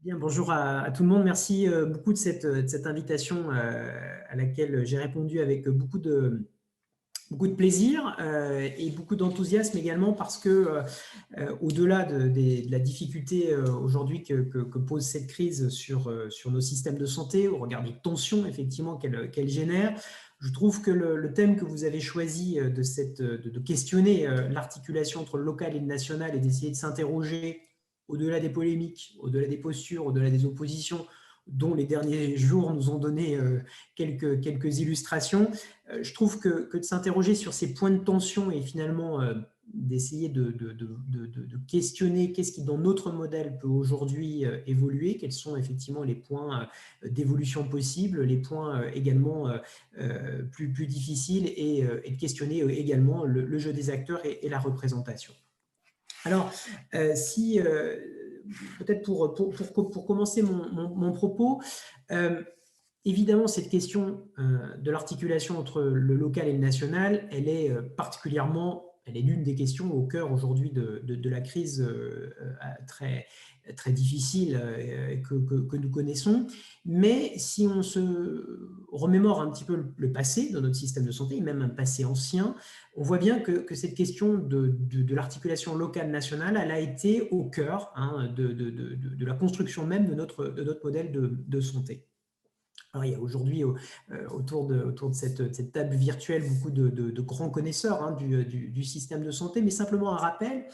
Bien, bonjour à tout le monde. Merci beaucoup de cette invitation à laquelle j'ai répondu avec beaucoup de plaisir et beaucoup d'enthousiasme également parce que au-delà de la difficulté aujourd'hui que pose cette crise sur nos systèmes de santé, au regard des tensions effectivement qu'elle génère, je trouve que le thème que vous avez choisi de questionner l'articulation entre le local et le national et d'essayer de s'interroger au-delà des polémiques, au-delà des postures, au-delà des oppositions, dont les derniers jours nous ont donné quelques illustrations, je trouve que de s'interroger sur ces points de tension et finalement d'essayer de questionner qu'est-ce qui dans notre modèle peut aujourd'hui évoluer, quels sont effectivement les points d'évolution possibles, les points également plus difficiles et de questionner également le jeu des acteurs et la représentation. Alors, si peut-être pour commencer mon propos, évidemment, cette question de l'articulation entre le local et le national, elle est elle est l'une des questions au cœur aujourd'hui de la crise très difficile que nous connaissons. Mais si on se remémore un petit peu le passé de notre système de santé, et même un passé ancien, on voit bien que cette question de l'articulation locale-nationale, elle a été au cœur de la construction même de notre modèle de santé. Alors, il y a aujourd'hui autour de cette table virtuelle beaucoup de grands connaisseurs du système de santé, mais simplement un rappel,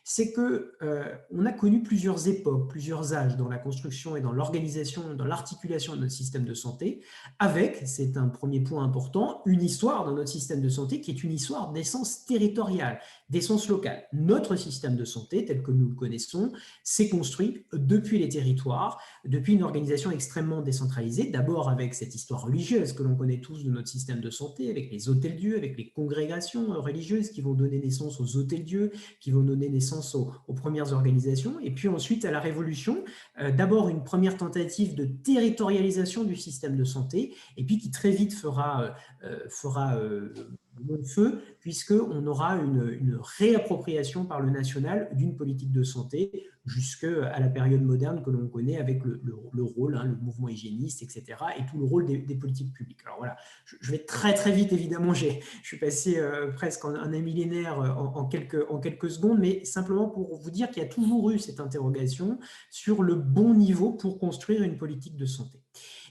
c'est qu'on a connu plusieurs époques, plusieurs âges dans la construction et dans l'organisation, dans l'articulation de notre système de santé, avec, c'est un premier point important, une histoire dans notre système de santé qui est une histoire d'essence territoriale, d'essence locale. Notre système de santé, tel que nous le connaissons, s'est construit depuis les territoires, depuis une organisation extrêmement décentralisée, d'abord avec cette histoire religieuse que l'on connaît tous de notre système de santé, avec les hôtels-dieux, avec les congrégations religieuses qui vont donner naissance aux hôtels-dieux, qui vont donner naissance aux premières organisations, et puis ensuite à la Révolution, d'abord une première tentative de territorialisation du système de santé, et puis qui très vite fera long feu, puisqu'on aura une réappropriation par le national d'une politique de santé jusqu'à la période moderne que l'on connaît avec le rôle, le mouvement hygiéniste, etc., et tout le rôle des politiques publiques. Alors voilà, je vais très vite, évidemment, je suis passé presque en un millénaire en quelques secondes, mais simplement pour vous dire qu'il y a toujours eu cette interrogation sur le bon niveau pour construire une politique de santé.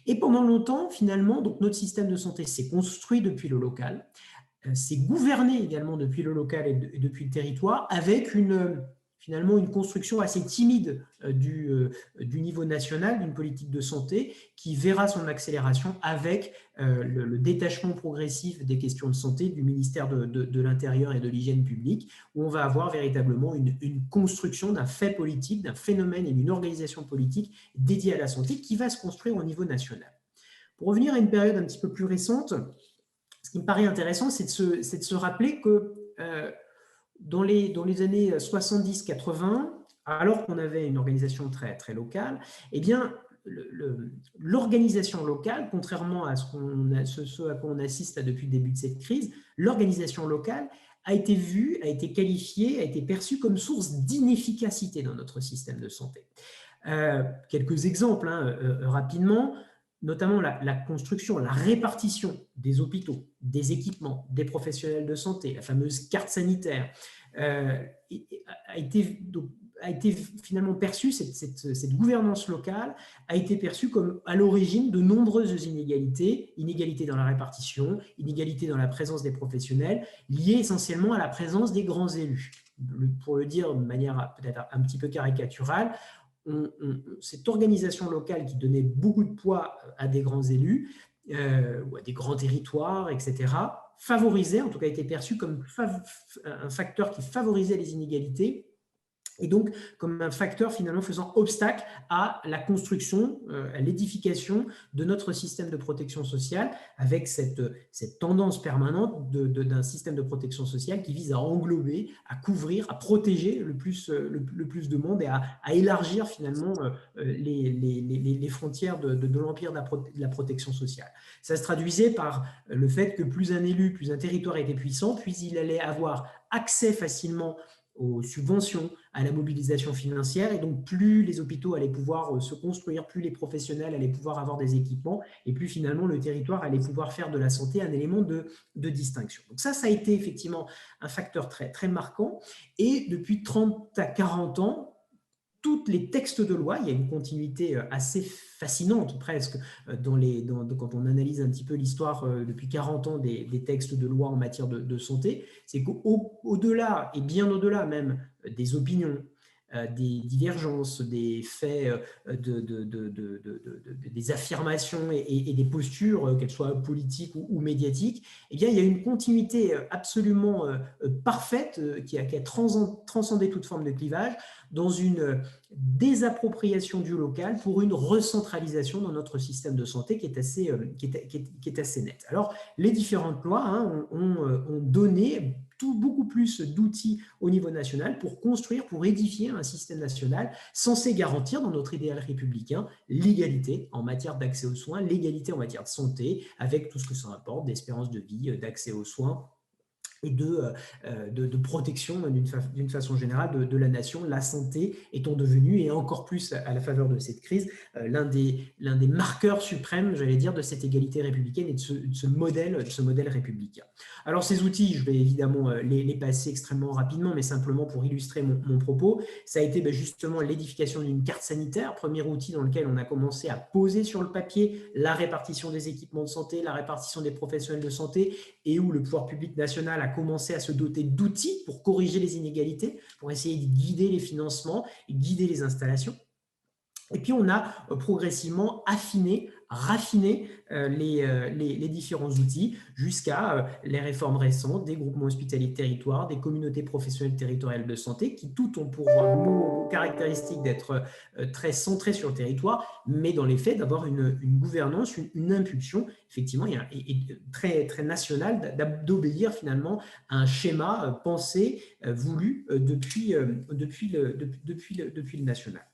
Et pendant longtemps, finalement, donc notre système de santé s'est construit depuis le local, s'est gouverné également depuis le local et depuis le territoire, avec finalement une construction assez timide du niveau national, d'une politique de santé qui verra son accélération avec le détachement progressif des questions de santé du ministère de l'Intérieur et de l'Hygiène publique, où on va avoir véritablement une construction d'un fait politique, d'un phénomène et d'une organisation politique dédiée à la santé qui va se construire au niveau national. Pour revenir à une période un petit peu plus récente, ce qui me paraît intéressant, c'est de se rappeler que dans les années 70-80, alors qu'on avait une organisation très locale, eh bien, l'organisation locale, contrairement à ce à quoi on assiste depuis le début de cette crise, l'organisation locale a été vue, a été qualifiée, a été perçue comme source d'inefficacité dans notre système de santé. Quelques exemples rapidement, notamment la construction, la répartition des hôpitaux, des équipements, des professionnels de santé, la fameuse carte sanitaire, a été finalement perçue, cette gouvernance locale a été perçue comme à l'origine de nombreuses inégalités dans la répartition, inégalités dans la présence des professionnels, liées essentiellement à la présence des grands élus. Pour le dire de manière peut-être un petit peu caricaturale, cette organisation locale qui donnait beaucoup de poids à des grands élus ou à des grands territoires, etc., favorisait, en tout cas était perçu comme un facteur qui favorisait les inégalités et donc comme un facteur finalement faisant obstacle à la construction, à l'édification de notre système de protection sociale, avec cette tendance permanente d'un système de protection sociale qui vise à englober, à couvrir, à protéger le plus de monde et à élargir finalement les frontières de l'empire de la protection sociale. Ça se traduisait par le fait que plus un élu, plus un territoire était puissant, plus il allait avoir accès facilement aux subventions, à la mobilisation financière, et donc plus les hôpitaux allaient pouvoir se construire, plus les professionnels allaient pouvoir avoir des équipements, et plus finalement le territoire allait pouvoir faire de la santé un élément de distinction. Donc ça a été effectivement un facteur très, très marquant, et depuis 30 à 40 ans, tous les textes de loi, il y a une continuité assez fascinante presque quand on analyse un petit peu l'histoire depuis 40 ans des textes de loi en matière de santé, c'est qu'au-delà et bien au-delà même des opinions, des divergences, des faits, des affirmations et des postures, qu'elles soient politiques ou médiatiques, eh bien, il y a une continuité absolument parfaite qui a transcendé toute forme de clivage dans une désappropriation du local pour une recentralisation dans notre système de santé qui est assez nette. Alors, les différentes lois ont donné beaucoup plus d'outils au niveau national pour construire, pour édifier un système national censé garantir dans notre idéal républicain l'égalité en matière d'accès aux soins, l'égalité en matière de santé, avec tout ce que ça rapporte d'espérance de vie, d'accès aux soins et de protection d'une façon générale de la nation, la santé étant devenue, et encore plus à la faveur de cette crise, l'un des marqueurs suprêmes, j'allais dire, de cette égalité républicaine et de ce modèle républicain. Alors ces outils, je vais évidemment les passer extrêmement rapidement, mais simplement pour illustrer mon propos, ça a été justement l'édification d'une carte sanitaire, premier outil dans lequel on a commencé à poser sur le papier la répartition des équipements de santé, la répartition des professionnels de santé, et où le pouvoir public national a commencé à se doter d'outils pour corriger les inégalités, pour essayer de guider les financements et guider les installations. Et puis, on a progressivement affiné, raffiné les différents outils jusqu'à les réformes récentes des groupements hospitaliers de territoire, des communautés professionnelles territoriales de santé, qui toutes ont pour caractéristique d'être très centrées sur le territoire, mais dans les faits, d'avoir une gouvernance, une impulsion, effectivement, très, très nationale, d'obéir finalement à un schéma pensé, voulu depuis le national.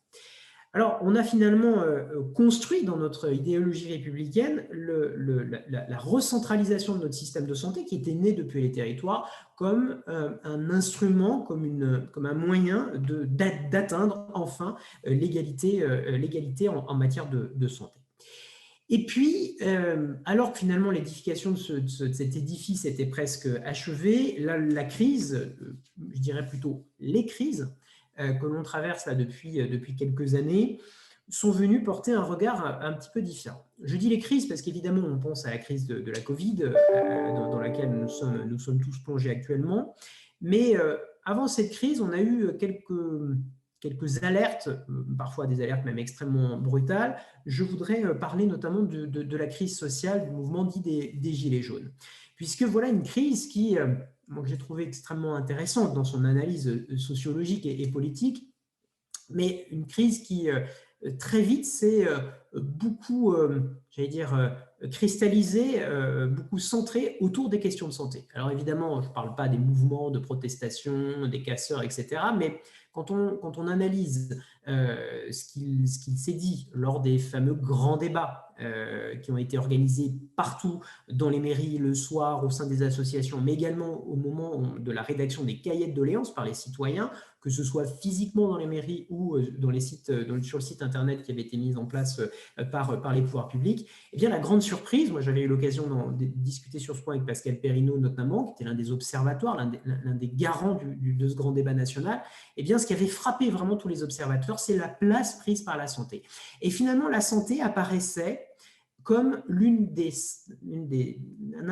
Alors, on a finalement construit dans notre idéologie républicaine la recentralisation de notre système de santé qui était né depuis les territoires comme un instrument, comme un moyen d'atteindre enfin l'égalité en matière de santé. Et puis, alors que finalement l'édification de cet édifice était presque achevée, la crise, je dirais plutôt les crises, que l'on traverse là depuis quelques années, sont venus porter un regard un petit peu différent. Je dis les crises parce qu'évidemment, on pense à la crise de la Covid, dans laquelle nous sommes tous plongés actuellement. Mais avant cette crise, on a eu quelques alertes, parfois des alertes même extrêmement brutales. Je voudrais parler notamment de la crise sociale, du mouvement dit des Gilets jaunes. Puisque voilà une crise que j'ai trouvé extrêmement intéressante dans son analyse sociologique et politique, mais une crise qui très vite s'est beaucoup, j'allais dire, cristallisée, beaucoup centrée autour des questions de santé. Alors évidemment, je ne parle pas des mouvements de protestation, des casseurs, etc., mais quand on analyse ce qu'il s'est dit lors des fameux grands débats qui ont été organisés partout dans les mairies le soir au sein des associations, mais également au moment de la rédaction des cahiers de doléances par les citoyens, que ce soit physiquement dans les mairies ou sur le site internet qui avait été mis en place par les pouvoirs publics, eh bien la grande surprise, moi j'avais eu l'occasion de discuter sur ce point avec Pascal Perrineau notamment, qui était l'un des observateurs, l'un des garants de ce grand débat national, eh bien ce qui avait frappé vraiment tous les observateurs, c'est la place prise par la santé. Et finalement, la santé apparaissait comme l'un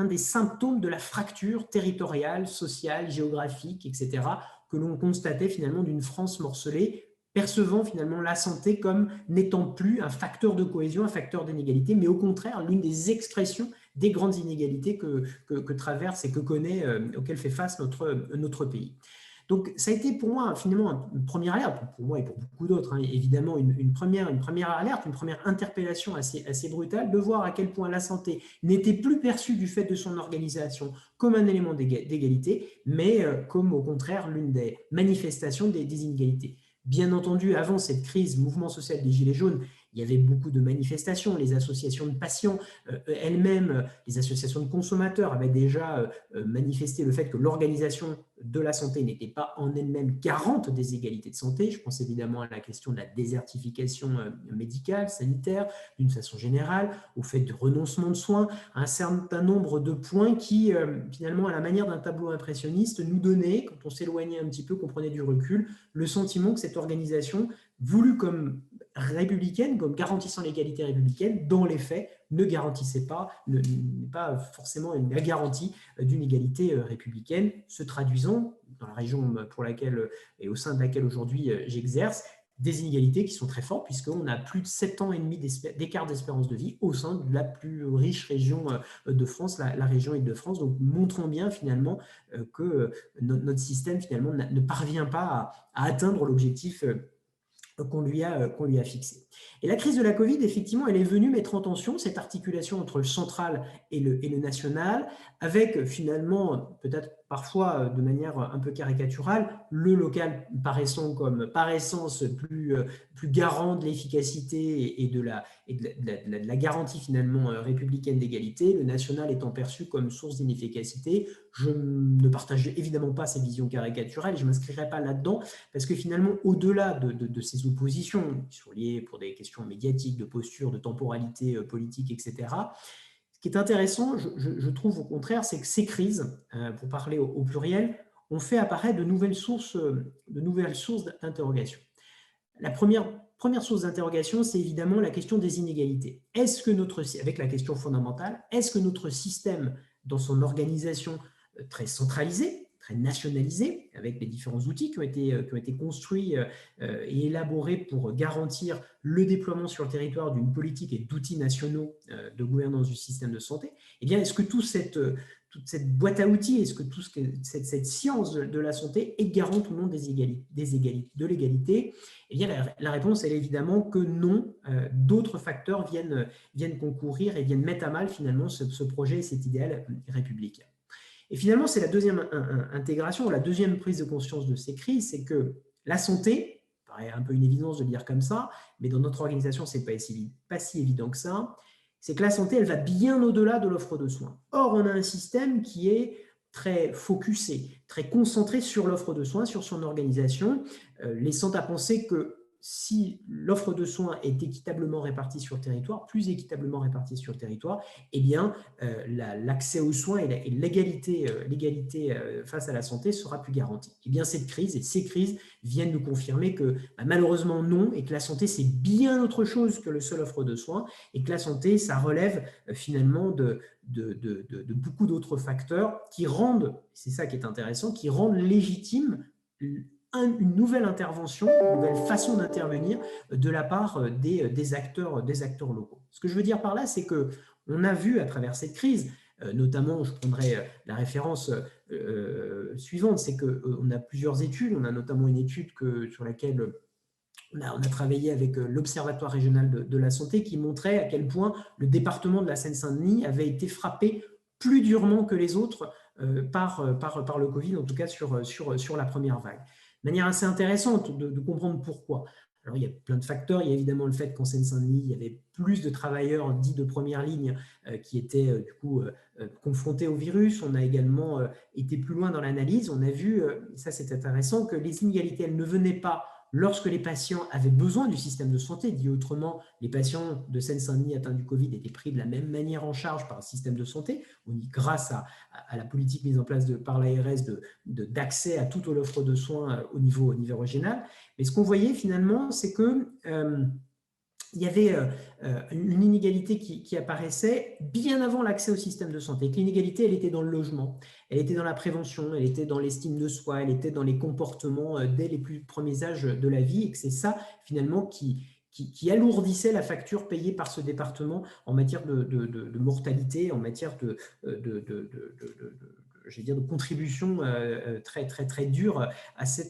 des symptômes de la fracture territoriale, sociale, géographique, etc., que l'on constatait finalement d'une France morcelée, percevant finalement la santé comme n'étant plus un facteur de cohésion, un facteur d'inégalité, mais au contraire l'une des expressions des grandes inégalités que traverse et auxquelles fait face notre pays. Donc, ça a été pour moi finalement une première alerte, pour moi et pour beaucoup d'autres, évidemment, une première alerte, une première interpellation assez brutale de voir à quel point la santé n'était plus perçue du fait de son organisation comme un élément d'égalité, mais comme au contraire l'une des manifestations des inégalités. Bien entendu, avant cette crise, mouvement social des Gilets jaunes, il y avait beaucoup de manifestations, les associations de patients elles-mêmes, les associations de consommateurs avaient déjà manifesté le fait que l'organisation de la santé n'était pas en elle-même garante des égalités de santé. Je pense évidemment à la question de la désertification médicale, sanitaire, d'une façon générale, au fait du renoncement de soins, à un certain nombre de points qui, finalement, à la manière d'un tableau impressionniste, nous donnaient, quand on s'éloignait un petit peu, qu'on prenait du recul, le sentiment que cette organisation, voulue comme républicaine, comme garantissant l'égalité républicaine, dans les faits, ne garantissait pas, n'est pas forcément la garantie d'une égalité républicaine, se traduisant, dans la région pour laquelle et au sein de laquelle aujourd'hui j'exerce, des inégalités qui sont très fortes, puisqu'on a plus de 7 ans et demi d'écart d'espérance de vie au sein de la plus riche région de France, la région Île-de-France. Donc, montrons bien finalement que notre système finalement ne parvient pas à atteindre l'objectif qu'on lui a fixé. Et la crise de la Covid, effectivement, elle est venue mettre en tension cette articulation entre le central et le national, avec finalement, peut-être parfois de manière un peu caricaturale, le local paraissant comme par essence plus garant de l'efficacité et de la garantie finalement républicaine d'égalité, le national étant perçu comme source d'inefficacité. Je ne partage évidemment pas ces visions caricaturales et je ne m'inscrirai pas là-dedans, parce que finalement, au-delà de ces oppositions qui sont liées pour des questions médiatiques, de posture, de temporalité politique, etc., ce qui est intéressant, je trouve au contraire, c'est que ces crises, pour parler au pluriel, ont fait apparaître de nouvelles sources d'interrogation. La première source d'interrogation, c'est évidemment la question des inégalités. Est-ce que avec la question fondamentale, est-ce que notre système, dans son organisation très centralisée, très nationalisée, avec les différents outils qui ont été construits et élaborés pour garantir le déploiement sur le territoire d'une politique et d'outils nationaux de gouvernance du système de santé, eh bien, est-ce que toute cette boîte à outils, est-ce que cette science de la santé est garante ou non de l'égalité? Eh bien, la réponse, elle est évidemment que non. D'autres facteurs viennent concourir et viennent mettre à mal finalement ce projet et cet idéal républicain. Et finalement, c'est la deuxième intégration, la deuxième prise de conscience de ces crises, c'est que la santé, ça paraît un peu une évidence de le dire comme ça, mais dans notre organisation, ce n'est pas si évident que ça, c'est que la santé, elle va bien au-delà de l'offre de soins. Or, on a un système qui est très focusé, très concentré sur l'offre de soins, sur son organisation, laissant à penser que si l'offre de soins est équitablement répartie sur le territoire, plus équitablement répartie sur le territoire, eh bien, l'accès aux soins et l'égalité face à la santé sera plus garantie. Eh bien, cette crise et ces crises viennent nous confirmer que malheureusement non, et que la santé, c'est bien autre chose que le seul offre de soins, et que la santé, ça relève finalement de beaucoup d'autres facteurs qui rendent, c'est ça qui est intéressant, qui rendent légitime une nouvelle intervention, une nouvelle façon d'intervenir de la part des acteurs locaux. Ce que je veux dire par là, c'est qu'on a vu à travers cette crise, notamment, je prendrai la référence suivante, c'est qu'on a plusieurs études, on a notamment une étude sur laquelle on a travaillé avec l'Observatoire régional de la santé qui montrait à quel point le département de la Seine-Saint-Denis avait été frappé plus durement que les autres par le Covid, en tout cas sur la première vague. De manière assez intéressante de comprendre pourquoi. Alors, il y a plein de facteurs. Il y a évidemment le fait qu'en Seine-Saint-Denis, il y avait plus de travailleurs dits de première ligne qui étaient du coup confrontés au virus. On a également été plus loin dans l'analyse. On a vu, ça c'est intéressant, que les inégalités, elles ne venaient pas lorsque les patients avaient besoin du système de santé. Dit autrement, les patients de Seine-Saint-Denis atteints du Covid étaient pris de la même manière en charge par un système de santé, grâce à la politique mise en place par l'ARS d'accès à toute l'offre de soins au niveau régional. Mais ce qu'on voyait finalement, c'est que il y avait une inégalité qui apparaissait bien avant l'accès au système de santé. L'inégalité, elle était dans le logement, elle était dans la prévention, elle était dans l'estime de soi, elle était dans les comportements dès les plus premiers âges de la vie, et que c'est ça finalement qui alourdissait la facture payée par ce département en matière de mortalité, en matière de contribution très dure à ce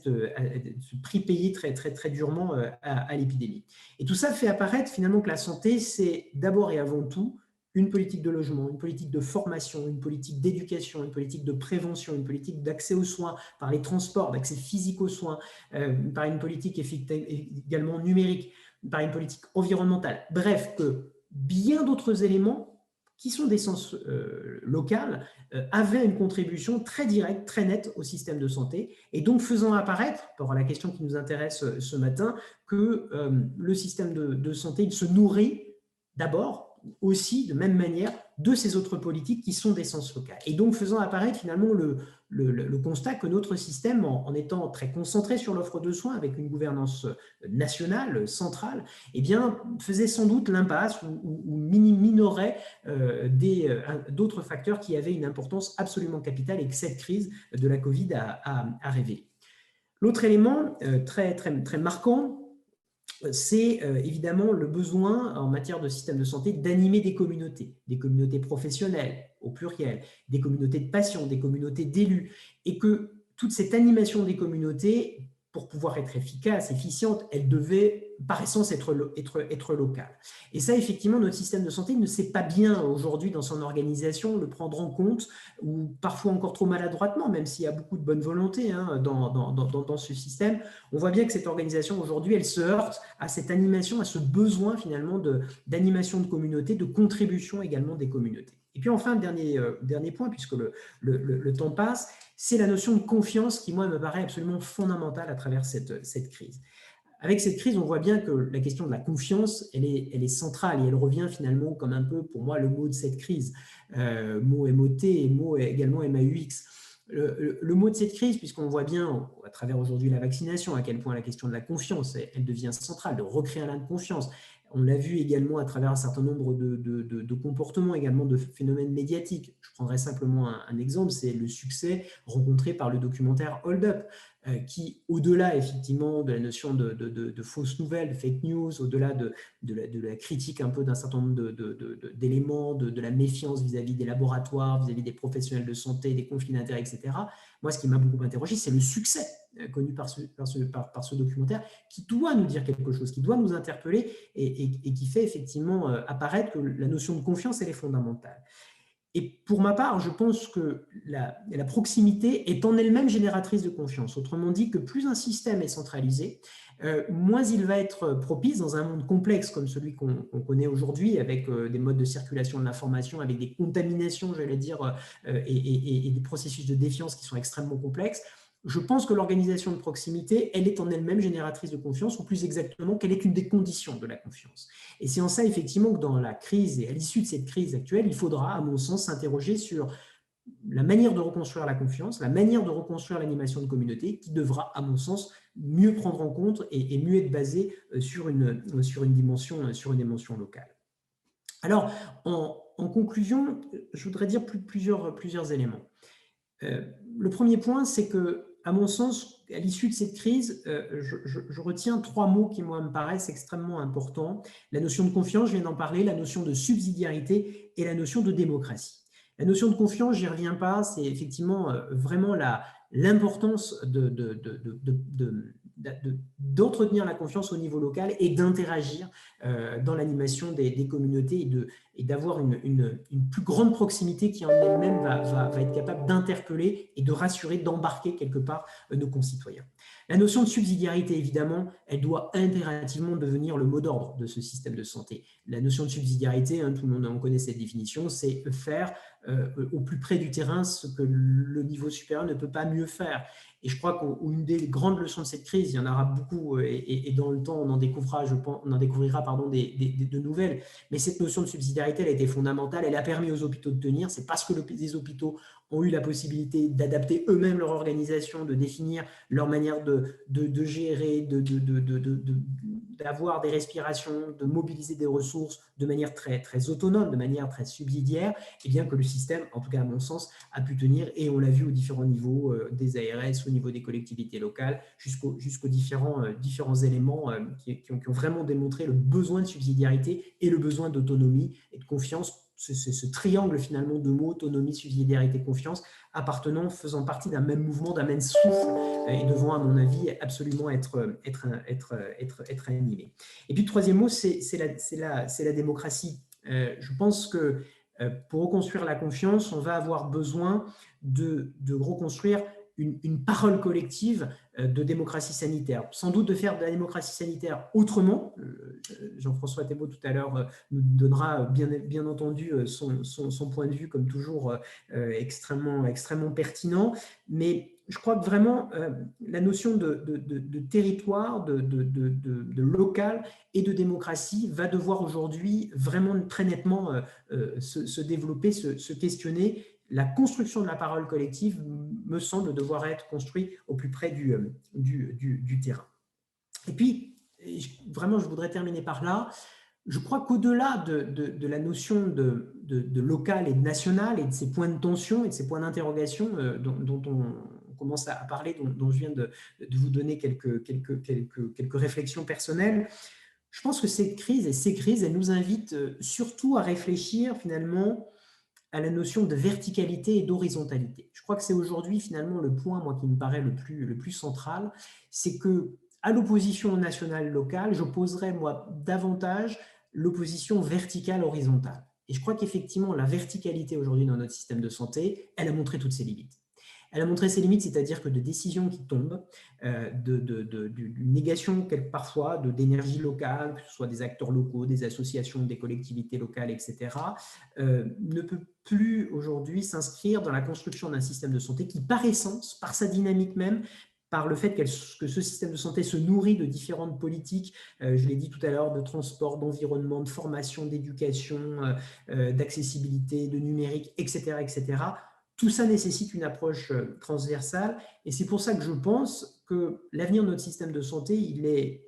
prix payé très durement à l'épidémie. Et tout ça fait apparaître finalement que la santé, c'est d'abord et avant tout une politique de logement, une politique de formation, une politique d'éducation, une politique de prévention, une politique d'accès aux soins par les transports, d'accès physique aux soins, par une politique également numérique, par une politique environnementale. Bref, que bien d'autres éléments qui sont d'essence locale, avaient une contribution très directe, très nette au système de santé, et donc faisant apparaître, par rapport à la question qui nous intéresse ce matin, que le système de santé, il se nourrit d'abord, aussi de même manière, de ces autres politiques qui sont d'essence locale. Et donc faisant apparaître finalement le constat que notre système, en étant très concentré sur l'offre de soins, avec une gouvernance nationale, centrale, eh bien, faisait sans doute l'impasse ou minorait d'autres facteurs qui avaient une importance absolument capitale et que cette crise de la Covid a révélé. L'autre élément très marquant, c'est évidemment le besoin en matière de système de santé d'animer des communautés professionnelles au pluriel, des communautés de patients, des communautés d'élus, et que toute cette animation des communautés, pour pouvoir être efficace, efficiente, elle devait par essence être locale. Et ça, effectivement, notre système de santé ne sait pas bien aujourd'hui dans son organisation le prendre en compte, ou parfois encore trop maladroitement, même s'il y a beaucoup de bonne volonté dans ce système. On voit bien que cette organisation aujourd'hui, elle se heurte à cette animation, à ce besoin finalement d'animation de communautés, de contribution également des communautés. Et puis enfin, dernier point, puisque le temps passe, c'est la notion de confiance qui, moi, me paraît absolument fondamentale à travers cette crise. Avec cette crise, on voit bien que la question de la confiance, elle est centrale et elle revient finalement comme un peu, pour moi, le mot de cette crise, mot MOT et mot également MAUX. Le mot de cette crise, puisqu'on voit bien à travers aujourd'hui la vaccination, à quel point la question de la confiance, elle devient centrale, de recréer un lien de confiance. On l'a vu également à travers un certain nombre de comportements, également de phénomènes médiatiques. Je prendrai simplement un exemple, c'est le succès rencontré par le documentaire Hold Up, qui, au-delà effectivement de la notion de fausses nouvelles, de fake news, au-delà de la critique un peu d'un certain nombre d'éléments, de la méfiance vis-à-vis des laboratoires, vis-à-vis des professionnels de santé, des conflits d'intérêts, etc. Moi, ce qui m'a beaucoup interrogé, c'est le succès connu par ce documentaire qui doit nous dire quelque chose, qui doit nous interpeller et qui fait effectivement apparaître que la notion de confiance, elle est fondamentale. Et pour ma part, je pense que la proximité est en elle-même génératrice de confiance. Autrement dit, que plus un système est centralisé, moins il va être propice dans un monde complexe comme celui qu'on connaît aujourd'hui, avec des modes de circulation de l'information, avec des contaminations, j'allais dire, et des processus de défiance qui sont extrêmement complexes. Je pense que l'organisation de proximité, elle est en elle-même génératrice de confiance, ou plus exactement, qu'elle est une des conditions de la confiance. Et c'est en ça, effectivement, que dans la crise et à l'issue de cette crise actuelle, il faudra, à mon sens, s'interroger sur la manière de reconstruire la confiance, la manière de reconstruire l'animation de communauté, qui devra, à mon sens, mieux prendre en compte et mieux être basée sur une dimension locale. Alors, en conclusion, je voudrais dire plusieurs éléments. Le premier point, c'est que, à mon sens, à l'issue de cette crise, je retiens 3 mots qui, moi, me paraissent extrêmement importants. La notion de confiance, je viens d'en parler, la notion de subsidiarité et la notion de démocratie. La notion de confiance, j'y reviens pas, c'est effectivement vraiment l'importance d'entretenir la confiance au niveau local et d'interagir dans l'animation des communautés et d'avoir une plus grande proximité qui en elle-même va être capable d'interpeller et de rassurer, d'embarquer quelque part nos concitoyens. La notion de subsidiarité, évidemment, elle doit impérativement devenir le mot d'ordre de ce système de santé. La notion de subsidiarité, tout le monde en connaît cette définition, c'est faire au plus près du terrain ce que le niveau supérieur ne peut pas mieux faire. Et je crois qu'une des grandes leçons de cette crise, il y en aura beaucoup, et dans le temps, on en découvrira, de nouvelles, mais cette notion de subsidiarité, elle a été fondamentale, elle a permis aux hôpitaux de tenir. C'est parce que les hôpitaux ont eu la possibilité d'adapter eux-mêmes leur organisation, de définir leur manière de gérer, d'avoir des respirations, de mobiliser des ressources de manière très, très autonome, de manière très subsidiaire, et bien que le système, en tout cas à mon sens, a pu tenir, et on l'a vu aux différents niveaux des ARS, au niveau des collectivités locales, jusqu'aux différents éléments qui ont vraiment démontré le besoin de subsidiarité et le besoin d'autonomie et de confiance, ce triangle finalement de mots, autonomie, subsidiarité, confiance, faisant partie d'un même mouvement, d'un même souffle, et devant, à mon avis, absolument être animé. Et puis le troisième mot, c'est la démocratie. Je pense que pour reconstruire la confiance, on va avoir besoin de reconstruire une parole collective de démocratie sanitaire. Sans doute de faire de la démocratie sanitaire autrement. Jean-François Thébault tout à l'heure nous donnera bien entendu son point de vue, comme toujours extrêmement pertinent. Mais je crois que vraiment la notion de territoire, de local et de démocratie va devoir aujourd'hui vraiment très nettement se développer, se questionner. La construction de la parole collective me semble devoir être construite au plus près du terrain. Et puis, vraiment, je voudrais terminer par là. Je crois qu'au-delà de la notion de local et de national et de ces points de tension et de ces points d'interrogation dont on commence à parler, dont je viens de vous donner quelques réflexions personnelles, je pense que cette crise et ces crises, elles nous invitent surtout à réfléchir finalement à la notion de verticalité et d'horizontalité. Je crois que c'est aujourd'hui finalement le point, moi, qui me paraît le plus central, c'est que à l'opposition nationale-locale, j'opposerais moi davantage l'opposition verticale-horizontale. Et je crois qu'effectivement, la verticalité aujourd'hui dans notre système de santé, elle a montré toutes ses limites. Elle a montré ses limites, c'est-à-dire que de décisions qui tombent, d'une négation parfois d'énergie locale, que ce soit des acteurs locaux, des associations, des collectivités locales, etc., ne peut plus aujourd'hui s'inscrire dans la construction d'un système de santé qui, par essence, par sa dynamique même, par le fait que ce système de santé se nourrit de différentes politiques, je l'ai dit tout à l'heure, de transport, d'environnement, de formation, d'éducation, d'accessibilité, de numérique, etc., etc., tout ça nécessite une approche transversale et c'est pour ça que je pense que l'avenir de notre système de santé, il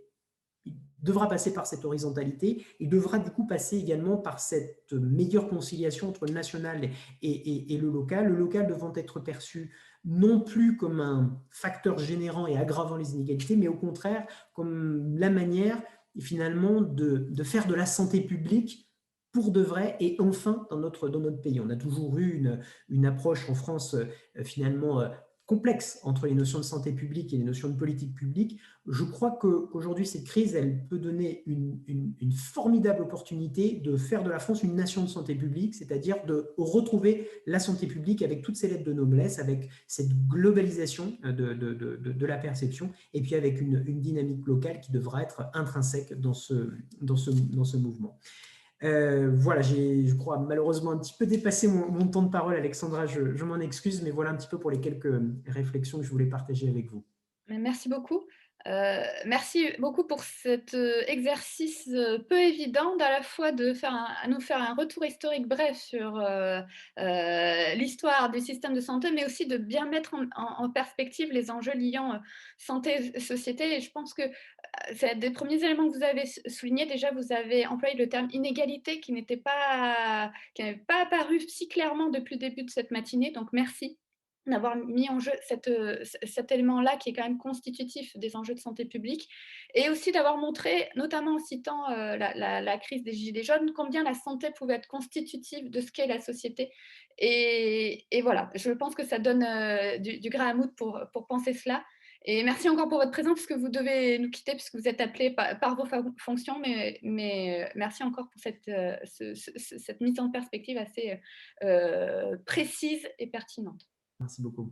devra passer par cette horizontalité, il devra du coup passer également par cette meilleure conciliation entre le national et le local devant être perçu non plus comme un facteur générant et aggravant les inégalités, mais au contraire comme la manière finalement de faire de la santé publique pour de vrai et enfin dans notre pays. On a toujours eu une approche en France finalement complexe entre les notions de santé publique et les notions de politique publique. Je crois qu'aujourd'hui, cette crise, elle peut donner une formidable opportunité de faire de la France une nation de santé publique, c'est-à-dire de retrouver la santé publique avec toutes ses lettres de noblesse, avec cette globalisation de la perception, et puis avec une dynamique locale qui devra être intrinsèque dans ce mouvement. Voilà, j'ai, je crois, malheureusement un petit peu dépassé mon temps de parole, Alexandra, je m'en excuse, mais voilà un petit peu pour les quelques réflexions que je voulais partager avec vous. Merci beaucoup. Merci beaucoup pour cet exercice peu évident d'à la fois de nous faire un retour historique bref sur l'histoire du système de santé, mais aussi de bien mettre en perspective les enjeux liant santé et société. Et je pense que c'est des premiers éléments que vous avez soulignés. Déjà, vous avez employé le terme inégalité qui n'avait pas apparu si clairement depuis le début de cette matinée. Donc, merci d'avoir mis en jeu cet élément-là qui est quand même constitutif des enjeux de santé publique et aussi d'avoir montré, notamment en citant la crise des Gilets jaunes, combien la santé pouvait être constitutive de ce qu'est la société. Et voilà, je pense que ça donne du grain à moudre pour penser cela. Et merci encore pour votre présence, puisque vous devez nous quitter, puisque vous êtes appelé par vos fonctions, mais merci encore pour cette mise en perspective assez précise et pertinente. Merci beaucoup.